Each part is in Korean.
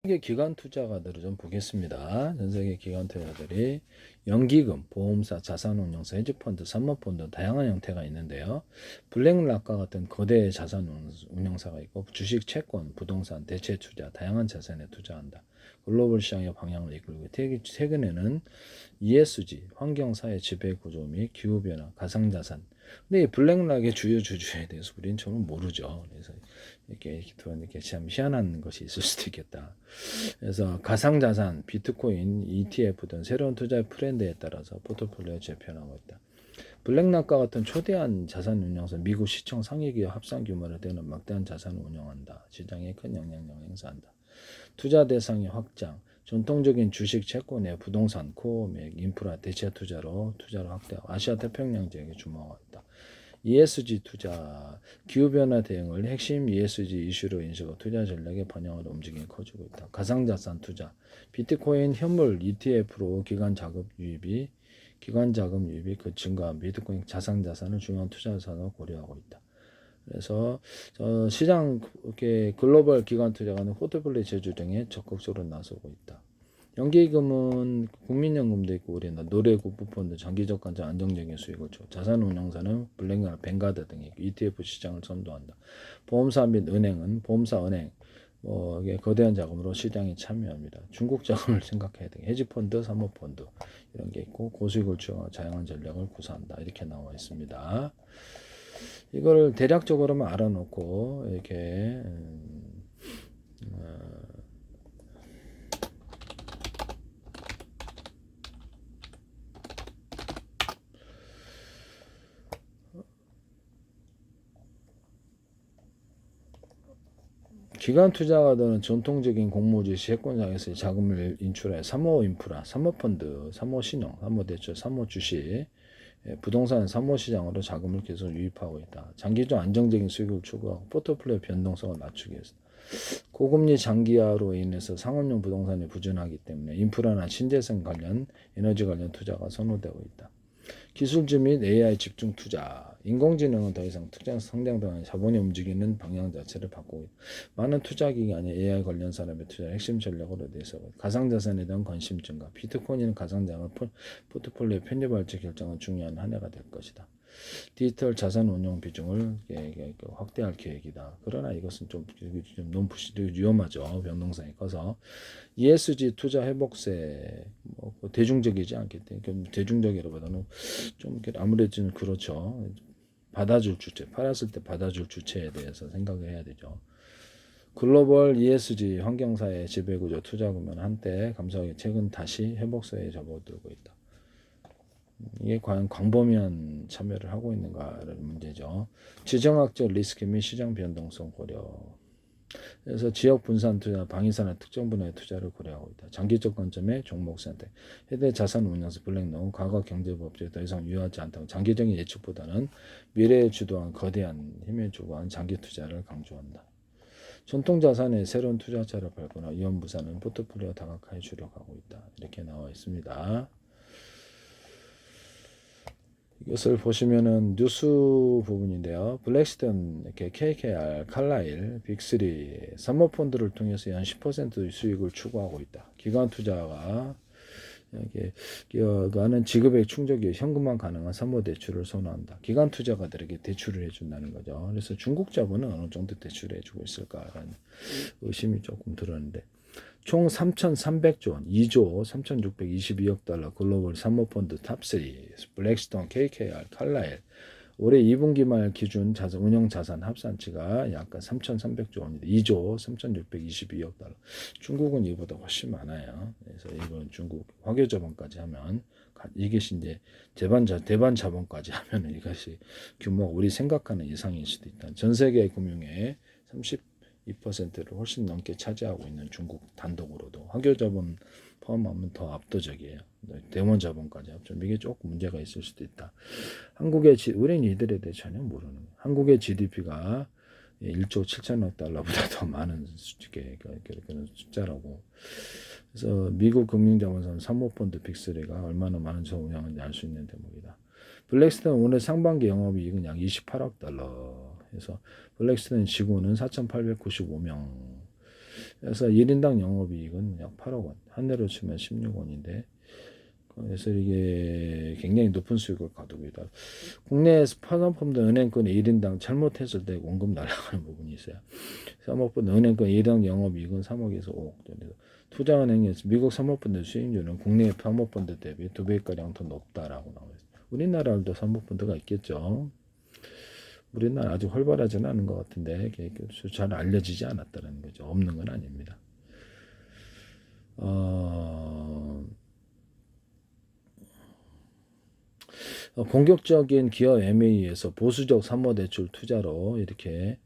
세계 기관 투자가들을 좀 보겠습니다. 전 세계 기관 투자들이 연기금, 보험사, 자산운용사, 헤지펀드, 사모펀드 다양한 형태가 있는데요. 블랙락과 같은 거대 자산운용사가 있고 주식, 채권, 부동산, 대체 투자, 다양한 자산에 투자한다. 글로벌 시장의 방향을 이끌고 최근에는 ESG, 환경사회 지배구조 및 기후변화, 가상자산. 근데 이 블랙락의 주요 주주에 대해서 우리는 저는 모르죠. 그래서 이렇게 참 희한한 것이 있을 수도 있겠다. 그래서 가상자산, 비트코인, ETF 등 새로운 투자 트렌드에 따라서 포트폴리오를 재편하고 있다. 블랙락과 같은 초대한 자산 운용사, 미국 시청 상위기업 합산 규모를 되는 막대한 자산을 운영한다. 시장에 큰 영향력을 행사한다. 투자 대상의 확장, 전통적인 주식, 채권의 부동산, 코어 및 인프라, 대체 투자로 투자를 확대하고 아시아 태평양 지역에 주목하고 있다. ESG 투자, 기후변화 대응을 핵심 ESG 이슈로 인식하고 투자 전략의 반영을 움직임이 커지고 있다. 가상자산 투자, 비트코인 현물 ETF로 기관 자금 유입이 그 증가, 비트코인 자산을 중요한 투자 자산으로 고려하고 있다. 그래서 시장 이렇게 글로벌 기관 투자가는 포트폴리오 제조 등에 적극적으로 나서고 있다. 연기금은 국민연금도 있고 우리는 노래국 부펀드 장기적 관점 안정적인 수익을 줘. 자산운용사는 블랙락, 뱅가드 등의 ETF 시장을 선도한다. 보험사 및 은행은 보험사, 은행 이게 거대한 자금으로 시장에 참여합니다. 중국 자금을 생각해야 돼. 헤지펀드, 사모펀드 이런 게 있고 고수익을 추구하고 다양한 전략을 구사한다. 이렇게 나와 있습니다. 이거를 대략적으로만 알아놓고 이렇게 기관 투자가들은 전통적인 공모주의 채권장에서 자금을 인출해 사모인프라, 사모펀드, 사모신용, 사모대출, 사모주식, 부동산 사모시장으로 자금을 계속 유입하고 있다. 장기적 안정적인 수익을 추구하고 포트폴리오 변동성을 낮추기 위해서 고금리 장기화로 인해서 상업용 부동산이 부진하기 때문에 인프라나 신재생 관련, 에너지 관련 투자가 선호되고 있다. 기술주 및 AI 집중 투자. 인공지능은 더 이상 특정 성장 동안 자본이 움직이는 방향 자체를 바꾸고 있다. 많은 투자 기관이 AI 관련 산업의 투자를 핵심 전략으로 내세워 가상자산에 대한 관심 증가. 비트코인은 가상자산을 포트폴리오에 편입할지 결정은 중요한 한 해가 될 것이다. 디지털 자산 운용 비중을 확대할 계획이다. 그러나 이것은 좀 너무 위험하죠. 변동성이 커서. ESG 투자 회복세 대중적이지 않기 때문에 대중적이라보다는 좀 아무래도 그렇죠. 받아줄 주체, 팔았을 때 받아줄 주체에 대해서 생각을 해야 되죠. 글로벌 ESG 환경사회 지배구조 투자금은 한때 감소하기 최근 다시 회복세에 접어들고 있다. 이게 과연 광범위한 참여를 하고 있는가라는 문제죠. 지정학적 리스크 및 시장 변동성 고려. 그래서 지역 분산 투자, 방위산업 특정 분야의 투자를 고려하고 있다. 장기적 관점의 종목 선택. 해대 자산 운용사 블랙록, 과거 경제법칙이 더 이상 유효하지 않다고 장기적인 예측보다는 미래에 주도한 거대한 힘에 주고한 장기 투자를 강조한다. 전통 자산의 새로운 투자처를 발굴하고 위험부산은 포트폴리오 다각화에 주력하고 있다. 이렇게 나와 있습니다. 이것을 보시면은 뉴스 부분인데요. 블랙스톤, 이렇게 KKR, 칼라일, 빅3, 사모펀드를 통해서 연 10% 수익을 추구하고 있다. 기관 투자가 이렇게 하는 지급액 충족이 현금만 가능한 사모대출을 선호한다. 기관 투자가들에게 대출을 해준다는 거죠. 그래서 중국 자본은 어느 정도 대출을 해주고 있을까라는 의심이 조금 들었는데 총 3,300조 원, 2조 3,622억 달러 글로벌 사모펀드 탑3, 블랙스톤, KKR, 칼라일 올해 2분기 말 기준 운영 자산 합산치가 약간 3,300조 원입니다. 2조 3,622억 달러. 중국은 이보다 훨씬 많아요. 그래서 이번 중국 화교 자본까지 하면 이게 이제 대반 자본까지 하면 이것이 규모가 우리 생각하는 이상일 수도 있다. 전 세계 금융의 2%를 훨씬 넘게 차지하고 있는 중국 단독으로도 화교 자본 포함하면 더 압도적이에요. 대원 자본까지 합치면 이게 조금 문제가 있을 수도 있다. 우리는 이들에 대해 전혀 모르는 거예요. 한국의 GDP가 1조 7천억 달러보다 더 많은 그런 숫자라고. 그래서 미국 금융자본사는 사모펀드 빅3가 얼마나 많은 저 운영하는지 알 수 있는 대목이다. 블랙스톤 오늘 상반기 영업이익은 약 28억 달러. 그래서 블랙스톤 직원은 4,895명. 그래서 1인당 영업이익은 약 8억 원, 한 해로 치면 16원인데, 그래서 이게 굉장히 높은 수익을 거두고 있다. 국내 사모펀드 은행권 1인당 잘못했을 때 원금 날아가는 부분이 있어요. 사모펀드 은행권 1등 영업이익은 3억에서 5억 정도. 투자은행에서 미국 사모펀드 수익률은 국내 사모펀드 대비 2배가량 더 높다라고 나와 있어요. 우리나라도 사모펀드가 있겠죠. 우리나라 아직 활발하지는 않은 것 같은데 잘 알려지지 않았다는 거죠. 없는 건 아닙니다. 공격적인 기업 M&A에서 보수적 사모대출 투자로 이렇게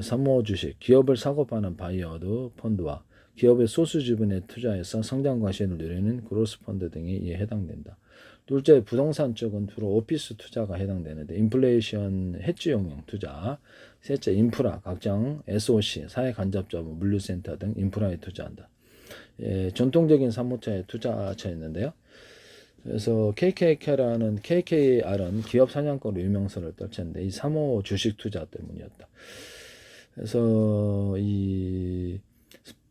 사모주식, 기업을 사고 파는 바이어드 펀드와 기업의 소수 지분에 투자해서 성장 과실을 누리는 그로스 펀드 등이 이에 해당된다. 둘째, 부동산 쪽은 주로 오피스 투자가 해당되는데 인플레이션 해지 용역 투자. 셋째, 인프라, 각종 SOC, 사회간접자본, 물류센터 등 인프라에 투자한다. 전통적인 사모차의 투자처였는데요. 그래서 KKR은 기업 사냥꾼으로 유명세를 떨쳤는데 이 사모 주식 투자 때문이었다. 그래서 이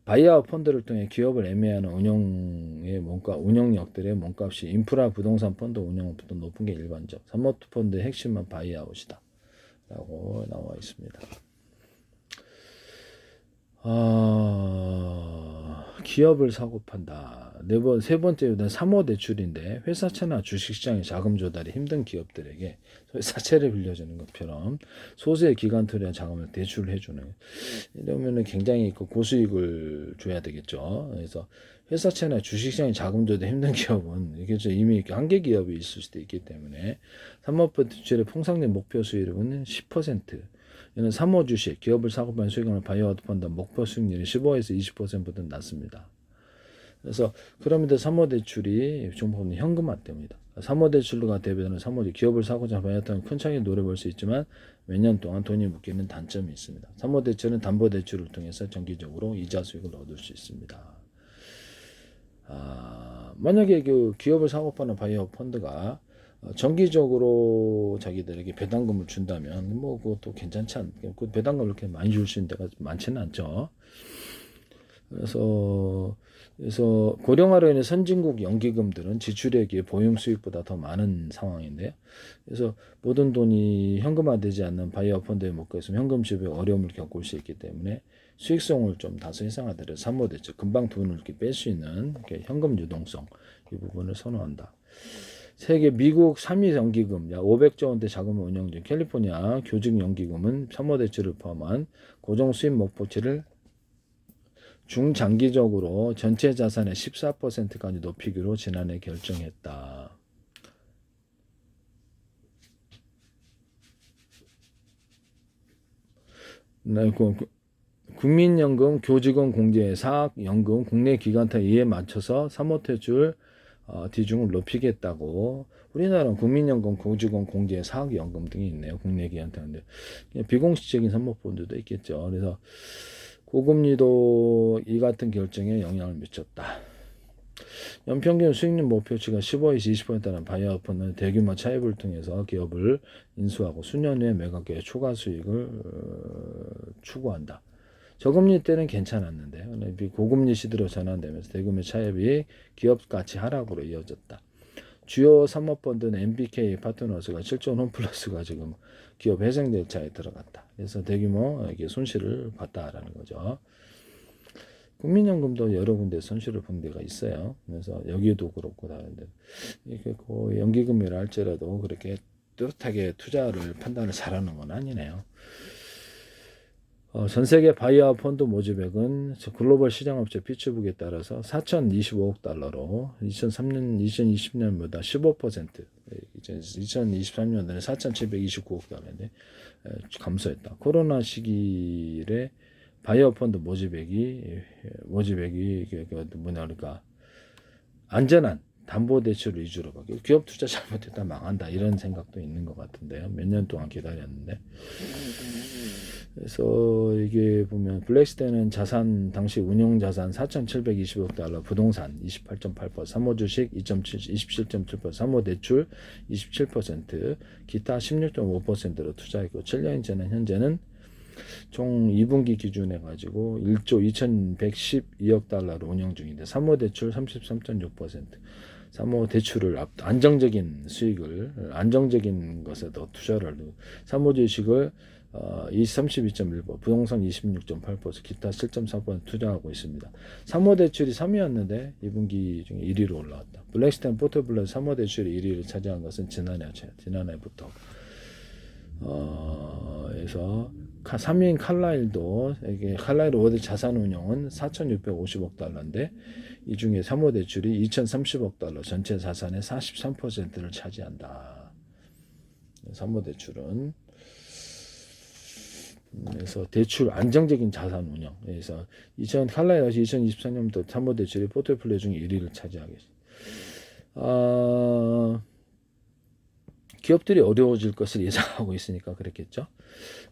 바이아웃 펀드를 통해 기업을 애매하는 운영력들의 몸값이 인프라 부동산 펀드 운영보다 높은 게 일반적. 사모투 펀드의 핵심은 바이아웃이다 라고 나와 있습니다. 기업을 사고 판다. 세 번째는 사모대출인데 회사채나 주식시장의 자금 조달이 힘든 기업들에게 사채를 빌려주는 것처럼 소수의 기관 투자 자금을 대출해 주는, 이러면은 굉장히 고수익을 줘야 되겠죠. 그래서 회사채나 주식시장의 자금 조달이 힘든 기업은 이게 이미 한계 기업이 있을 수도 있기 때문에 사모대출의 통상적 목표 수익률은 10%. 이는 사모주식, 기업을 사고 파는 수익률을 바이아웃 펀드 목표 수익률이 15에서 20%보다 낮습니다. 그래서 그럼에도 사모대출이 정부는 현금화됩니다. 사모대출과 대비되는 사모주 기업을 사고자 바이아웃은 큰 차이에 노래 볼 수 있지만 몇 년 동안 돈이 묶이는 단점이 있습니다. 사모대출은 담보대출을 통해서 정기적으로 이자 수익을 얻을 수 있습니다. 만약에 그 기업을 사고 파는 바이아웃 펀드가 정기적으로 자기들에게 배당금을 준다면 뭐 그것도 괜찮지 않고 그 배당금을 이렇게 많이 줄 수 있는 데가 많지는 않죠. 그래서 고령화로 인해 선진국 연기금들은 지출액이 보용 수익보다 더 많은 상황인데요. 그래서 모든 돈이 현금화되지 않는 바이아웃 펀드에 묶여 있으면 현금 지급에 어려움을 겪을 수 있기 때문에 수익성을 좀 다소 해상하더라도 사모대출, 금방 돈을 이렇게 뺄 수 있는 현금 유동성 이 부분을 선호한다. 세계 미국 3위 연기금 약 500조 원대 자금을 운영 중 캘리포니아 교직 연기금은 사모대출을 포함한 고정 수입 목표치를 중장기적으로 전체 자산의 14%까지 높이기로 지난해 결정했다. 국민연금, 교직원 공제, 사학연금, 국내 기관타 이에 맞춰서 사모대출 비중을 높이겠다고. 우리나라는 국민연금, 교직원 공제, 사학연금 등이 있네요. 국내 기관타인데 비공식적인 사모펀드도 있겠죠. 그래서 고금리도 이 같은 결정에 영향을 미쳤다. 연평균 수익률 목표치가 15에서 20%라는 바이아웃 펀드는 대규모 차입을 통해서 기업을 인수하고 수년 후에 매각해 초과 수익을 추구한다. 저금리 때는 괜찮았는데 고금리 시대로 전환되면서 대규모 차입이 기업 가치 하락으로 이어졌다. 주요 사모펀드는 MBK 파트너스가 7조 홈플러스가 지금 기업 회생 절차에 들어갔다. 그래서 대규모 손실을 봤다라는 거죠. 국민연금도 여러 군데 손실을 본 데가 있어요. 그래서 여기도 그렇고 다른데 이게 연기금이라 할지라도 그렇게 뚜렷하게 투자를 판단을 잘하는 건 아니네요. 전 세계 바이아웃 펀드 모집액은 글로벌 시장업체 피츠북에 따라서 4,025억 달러로 2020년보다 15%, 2023년에는 4,729억 달러인데 감소했다. 코로나 시기에 바이아웃 펀드 모집액이 그러니까 안전한 담보대출 위주로 기업 투자 잘못했다 망한다 이런 생각도 있는 것 같은데요. 몇 년 동안 기다렸는데. 그래서 이게 보면 블랙스테는 자산 당시 운용 자산 4,720억 달러, 부동산 28.8%, 사모주식 27.7%, 사모대출 27%, 기타 16.5%로 투자했고 7년 전에 현재는 총 2분기 기준해 가지고 1조 2112억 달러로 운영 중인데 3호 대출 33.6%. 3호 대출을 안정적인 수익을 안정적인 것에 더 투자를 3호 주식을 32.1%, 부동산 26.8%, 기타 7.4% 투자하고 있습니다. 3호 대출이 3위였는데 2분기 중에 1위로 올라왔다. 블랙스테인 포트폴리오 3호 대출이 1위를 차지한 것은 지난해부터. 그래서 3위인 칼라일도 이게 칼라일 워드 자산 운용은 4,650억 달러인데 이 중에 3호 대출이 2,030억 달러, 전체 자산의 43%를 차지한다. 3호 대출은 그래서 대출 안정적인 자산 운영. 그래서 칼라일 2024년부터 3호 대출이 포트폴리오 중 1위를 차지하겠습니다. 기업들이 어려워질 것을 예상하고 있으니까 그랬겠죠.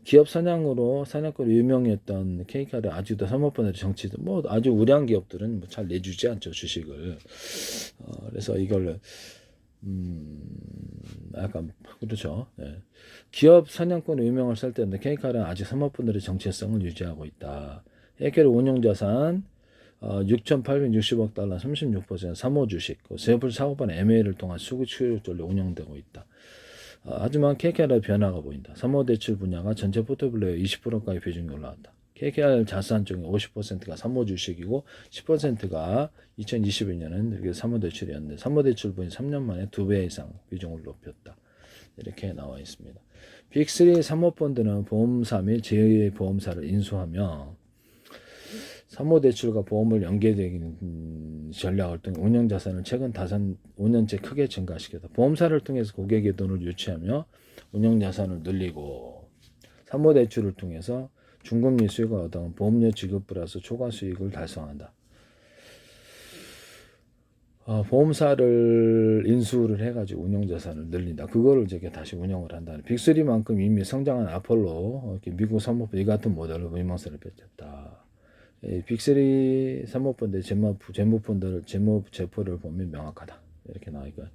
기업 사냥으로 유명했던 케이카를 아직도 사모펀드 정치도 뭐 아주 우량 기업들은 뭐 잘 내주지 않죠, 주식을. 그래서 이걸 약간 그렇죠. 네. 기업 사냥꾼 유명을 살 때는 케이카는 아직 사모펀드의 정체성을 유지하고 있다. 에케르 운용자산 6,860억 달러 36% 사모 주식, 세불 사고반 M&A를 통한 수익률로 운영되고 있다. 하지만 KKR의 변화가 보인다. 사모 대출 분야가 전체 포트폴리오의 20%까지 비중이 올라왔다. KKR 자산 중에 50%가 사모 주식이고 10%가 2022년은 사모 대출이었는데 사모 대출 분이 3년 만에 2배 이상 비중을 높였다. 이렇게 나와 있습니다. 빅3 사모펀드는 보험사 및 제휴보험사를 인수하며 사모대출과 보험을 연계되는 전략을 통해 운영자산을 최근 5년째 크게 증가시켰다. 보험사를 통해서 고객의 돈을 유치하며 운영자산을 늘리고 사모대출을 통해서 중금리 수익을 얻어 보험료 지급 플러스 초과 수익을 달성한다. 보험사를 인수를 해가지고 운영자산을 늘린다. 그거를 이제 다시 운영을 한다는. 빅3만큼 이미 성장한 아폴로, 미국 사모펀드 이 같은 모델로 의망사를 펼쳤다. 빅3 사모펀드 재무제표를 보면 명확하다. 이렇게 나와있고요.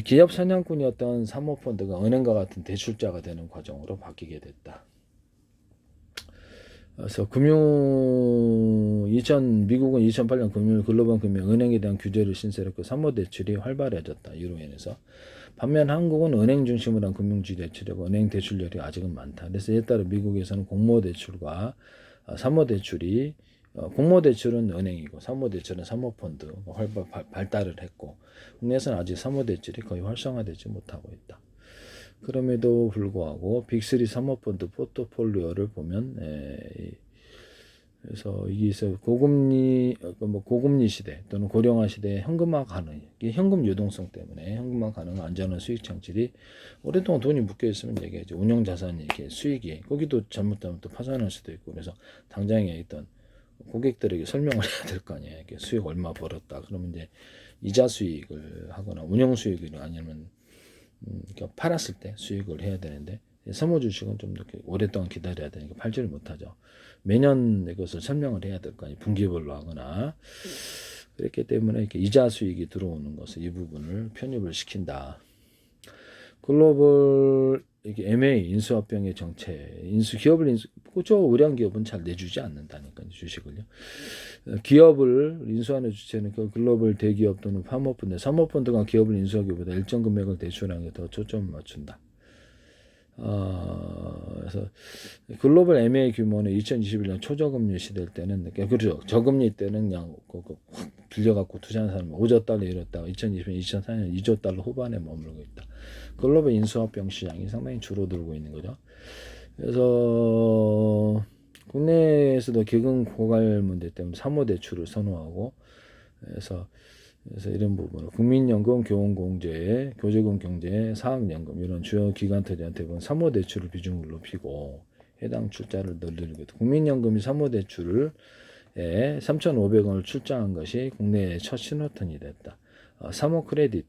기업 사냥꾼이었던 사모펀드가 은행과 같은 대출자가 되는 과정으로 바뀌게 됐다. 그래서 미국은 2008년 글로벌 금융 은행에 대한 규제를 신설했고 사모대출이 활발해졌다. 이로 인해서. 반면 한국은 은행 중심으로 한 금융주의 대출이고 은행 대출률이 아직은 많다. 그래서 이에 따라 미국에서는 공모대출과 사모대출이 공모대출은 은행이고 사모대출은 사모펀드 발달을 했고 국내에서는 아직 사모대출이 거의 활성화되지 못하고 있다. 그럼에도 불구하고 빅3 사모펀드 포트폴리오를 보면 그래서 이게 고금리 시대 또는 고령화 시대에 현금화 가능, 현금 유동성 때문에 현금화 가능한 안전한 수익 창출이 오랫동안 돈이 묶여 있으면 얘기하죠. 운용 자산이 이렇게 수익이 거기도 잘못하면 또 파산할 수도 있고 그래서 당장에 있던 고객들에게 설명을 해야 될 거 아니에요. 이렇게 수익 얼마 벌었다. 그러면 이제 이자 수익을 하거나 운용 수익을 아니면 그러니까 팔았을 때 수익을 해야 되는데 사모 주식은 좀 이렇게 오랫동안 기다려야 되니까 팔지를 못하죠. 매년 이것을 설명을 해야 될 거 아니에요. 분기별로 하거나 그렇기 때문에 이렇게 이자 수익이 들어오는 것을 이 부분을 편입을 시킨다. 글로벌 이게 M&A 인수합병의 정체, 그렇죠. 우량 기업은 잘 내주지 않는다니까요. 주식을요. 기업을 인수하는 주체는 그 글로벌 대기업 또는 사모펀드가 기업을 인수하기보다 일정 금액을 대출하는 게 더 초점을 맞춘다. 그래서 글로벌 M&A 규모는 2021년 초저금리 시대 때는 그렇죠. 저금리 때는 그냥 확 빌려갖고 투자하는 사람이 5조 달러 이랬다가 2024년 2조 달러 후반에 머물고 있다. 글로벌 인수합병 시장이 상당히 줄어들고 있는 거죠. 그래서 국내에서도 기금 고갈 문제 때문에 사모대출을 선호하고 그래서 이런 부분을 국민연금, 교원공제, 교재금 경제, 사학연금 이런 주요 기관들한테 대부분 사모대출을 비중을 높이고 해당 출자를 늘리고 국민연금이 사모대출을 3,500원을 출자한 것이 국내의 첫 신호탄이 됐다. 사모크레딧,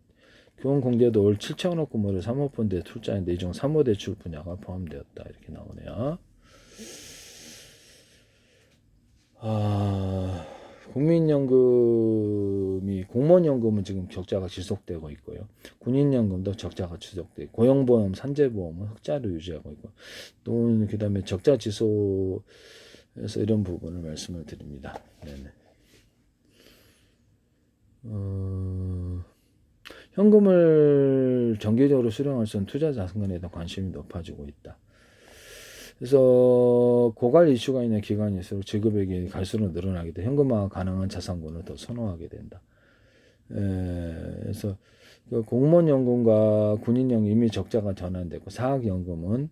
교원공제도 올 7,000억 규모의 사모펀드에 출자했는데 이 중 사모대출 분야가 포함되었다. 이렇게 나오네요. 국민연금이 공무원연금은 지금 적자가 지속되고 있고요. 군인연금도 적자가 지속되고 고용보험, 산재보험은 흑자로 유지하고 있고 또 그다음에 적자 지수에서 이런 부분을 말씀을 드립니다. 네네. 현금을 정기적으로 수령할 수 있는 투자 자산관에 대한 관심이 높아지고 있다. 그래서 고갈 이슈가 있는 기간일수록 지급액이 갈수록 늘어나게 돼 현금화 가능한 자산군을 더 선호하게 된다. 그래서 그 공무원연금과 군인연금 이미 적자가 전환됐고 사학연금은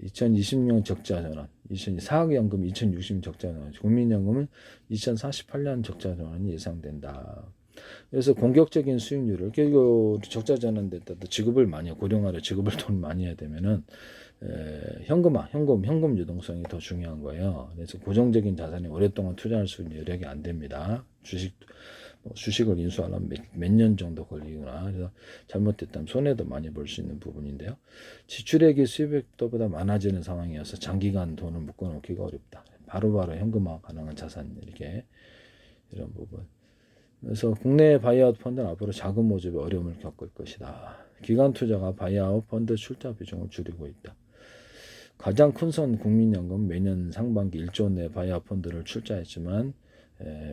2020년 적자 전환, 사학연금 2060년 적자 전환, 국민연금은 2048년 적자 전환이 예상된다. 그래서 공격적인 수익률을 결국 적자 전환됐다도 지급을 많이 고령화로 지급을 돈 많이 해야 되면은 현금화, 현금 유동성이 더 중요한 거예요. 그래서 고정적인 자산이 오랫동안 투자할 수 있는 여력이 안 됩니다. 주식을 인수하려면 몇 년 정도 걸리거나 그래서 잘못됐다면 손해도 많이 볼 수 있는 부분인데요. 지출액이 수입액보다 많아지는 상황이어서 장기간 돈을 묶어놓기가 어렵다. 바로바로 현금화 가능한 자산 이런 부분. 그래서 국내 바이아웃 펀드는 앞으로 자금 모집에 어려움을 겪을 것이다. 기관 투자가 바이아웃 펀드 출자 비중을 줄이고 있다. 가장 큰 선 국민연금 매년 상반기 1조 원 내 바이아웃 펀드를 출자했지만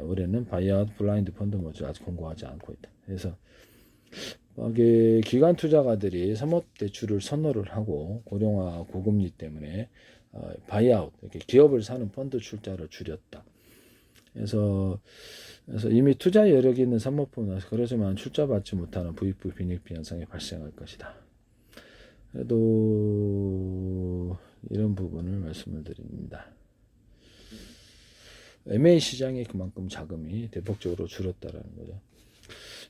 올해는 바이아웃 블라인드 펀드 모집을 아직 공고하지 않고 있다. 그래서 기관 투자가들이 사모대출을 선호를 하고 고령화 고금리 때문에 바이아웃 이렇게 기업을 사는 펀드 출자를 줄였다. 그래서 이미 투자 여력이 있는 사모펀드 그러지만 출자받지 못하는 부익부 빈익비 현상이 발생할 것이다. 그래도 이런 부분을 말씀을 드립니다. M&A 시장이 그만큼 자금이 대폭적으로 줄었다라는 거죠.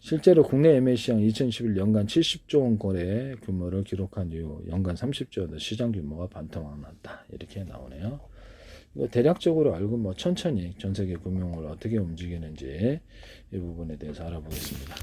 실제로 국내 M&A 시장 2011 연간 70조 원 거래 규모를 기록한 이후 연간 30조 원 시장 규모가 반토막 났다. 이렇게 나오네요. 이거 대략적으로 알고 천천히 전 세계 금융을 어떻게 움직이는지 이 부분에 대해서 알아보겠습니다.